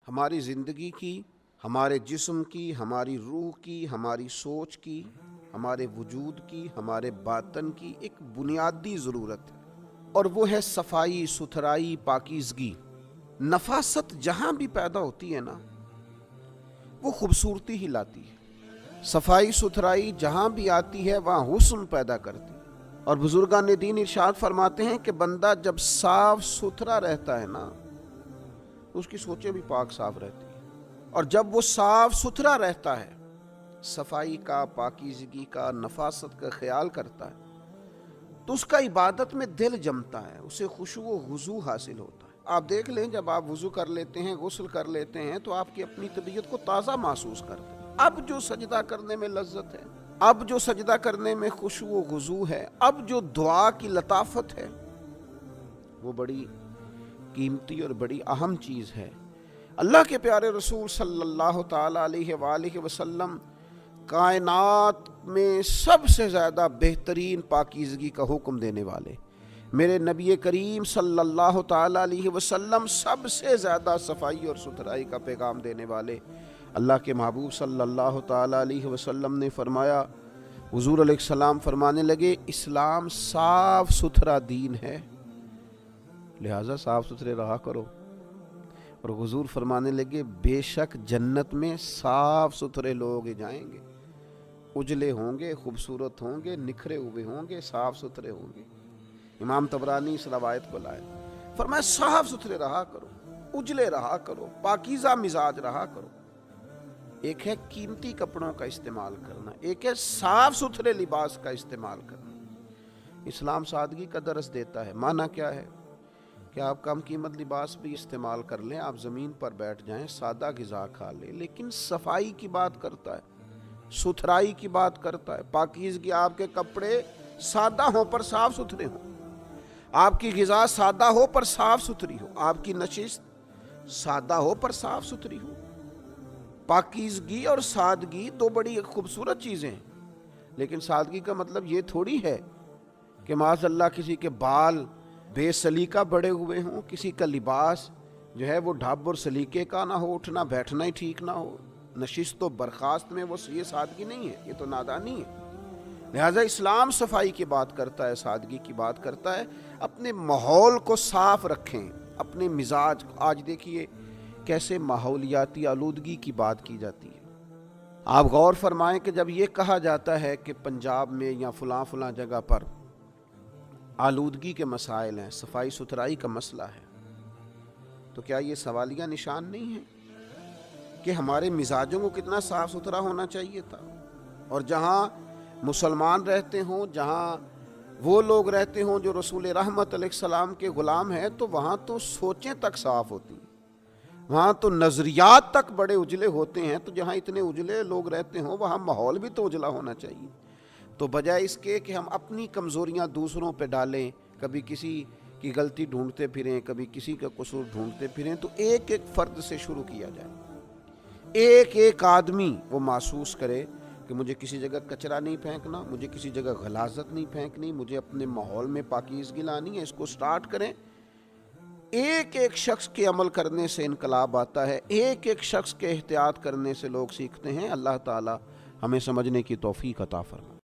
ہماری زندگی کی، ہمارے جسم کی، ہماری روح کی، ہماری سوچ کی، ہمارے وجود کی، ہمارے باطن کی ایک بنیادی ضرورت ہے، اور وہ ہے صفائی، ستھرائی، پاکیزگی۔ نفاست جہاں بھی پیدا ہوتی ہے نا، وہ خوبصورتی ہی لاتی ہے۔ صفائی ستھرائی جہاں بھی آتی ہے وہاں حسن پیدا کرتی ہے۔ اور بزرگان دین ارشاد فرماتے ہیں کہ بندہ جب صاف ستھرا رہتا ہے نا، اس کی سوچیں بھی پاک صاف رہتی ہیں، اور جب وہ صاف ستھرا رہتا ہے، صفائی کا، پاکیزگی کا، نفاست کا خیال کرتا ہے، تو اس کا عبادت میں دل جمتا ہے، اسے خشوع و خضوع حاصل ہوتا ہے۔ آپ دیکھ لیں، جب آپ وضو کر لیتے ہیں، غسل کر لیتے ہیں، تو آپ کی اپنی طبیعت کو تازہ محسوس کرتے ہیں۔ اب جو سجدہ کرنے میں لذت ہے، اب جو سجدہ کرنے میں خشوع و خضوع ہے، اب جو دعا کی لطافت ہے، وہ بڑی قیمتی اور بڑی اہم چیز ہے۔ اللہ کے پیارے رسول صلی اللہ تعالی علیہ وآلہ وسلم کائنات میں سب سے زیادہ بہترین پاکیزگی کا حکم دینے والے، میرے نبی کریم صلی اللہ تعالی علیہ وسلم سب سے زیادہ صفائی اور ستھرائی کا پیغام دینے والے، اللہ کے محبوب صلی اللہ تعالی علیہ وسلم نے فرمایا، حضور علیہ السلام فرمانے لگے، اسلام صاف ستھرا دین ہے، لہٰذا صاف ستھرے رہا کرو۔ اور حضور فرمانے لگے، بے شک جنت میں صاف ستھرے لوگ جائیں گے، اجلے ہوں گے، خوبصورت ہوں گے، نکھرے ہوئے ہوں گے، صاف ستھرے ہوں گے۔ امام طبرانی اس روایت کو لائے، فرمایا صاف ستھرے رہا کرو، اجلے رہا کرو، پاکیزہ مزاج رہا کرو۔ ایک ہے قیمتی کپڑوں کا استعمال کرنا، ایک ہے صاف ستھرے لباس کا استعمال کرنا۔ اسلام سادگی کا درس دیتا ہے۔ معنی کیا ہے کہ آپ کم قیمت لباس بھی استعمال کر لیں، آپ زمین پر بیٹھ جائیں، سادہ غذا کھا لیں، لیکن صفائی کی بات کرتا ہے، ستھرائی کی بات کرتا ہے، پاکیزگی۔ آپ کے کپڑے سادہ ہوں پر صاف ستھرے ہوں، آپ کی غذا سادہ ہو پر صاف ستھری ہو، آپ کی نشست سادہ ہو پر صاف ستھری ہو۔ پاکیزگی اور سادگی دو بڑی خوبصورت چیزیں ہیں، لیکن سادگی کا مطلب یہ تھوڑی ہے کہ معاذ اللہ کسی کے بال بے سلیقہ بڑے ہوئے ہوں، کسی کا لباس جو ہے وہ ڈھب اور سلیقے کا نہ ہو، اٹھنا بیٹھنا ہی ٹھیک نہ ہو، نشست و برخاست میں وہ، یہ سادگی نہیں ہے، یہ تو نادانی ہے۔ لہٰذا اسلام صفائی کی بات کرتا ہے، سادگی کی بات کرتا ہے۔ اپنے ماحول کو صاف رکھیں، اپنے مزاج۔ آج دیکھیے کیسے ماحولیاتی آلودگی کی بات کی جاتی ہے۔ آپ غور فرمائیں کہ جب یہ کہا جاتا ہے کہ پنجاب میں یا فلاں جگہ پر آلودگی کے مسائل ہیں، صفائی ستھرائی کا مسئلہ ہے، تو کیا یہ سوالیہ نشان نہیں ہے کہ ہمارے مزاجوں کو کتنا صاف ستھرا ہونا چاہیے تھا؟ اور جہاں مسلمان رہتے ہوں، جہاں وہ لوگ رہتے ہوں جو رسول رحمت علیہ السلام کے غلام ہیں، تو وہاں تو سوچیں تک صاف ہوتی ہیں، وہاں تو نظریات تک بڑے اجلے ہوتے ہیں۔ تو جہاں اتنے اجلے لوگ رہتے ہوں وہاں ماحول بھی تو اجلا ہونا چاہیے۔ تو بجائے اس کے کہ ہم اپنی کمزوریاں دوسروں پہ ڈالیں، کبھی کسی کی غلطی ڈھونڈتے پھریں، کبھی کسی کا قصور ڈھونڈتے پھریں، تو ایک ایک فرد سے شروع کیا جائے۔ ایک ایک آدمی وہ محسوس کرے کہ مجھے کسی جگہ کچرا نہیں پھینکنا، مجھے کسی جگہ غلاظت نہیں پھینکنی، مجھے اپنے ماحول میں پاکیزگی لانی ہے۔ اس کو سٹارٹ کریں۔ ایک ایک شخص کے عمل کرنے سے انقلاب آتا ہے، ایک ایک شخص کے احتیاط کرنے سے لوگ سیکھتے ہیں۔ اللہ تعالی ہمیں سمجھنے کی توفیق عطا فرمائے۔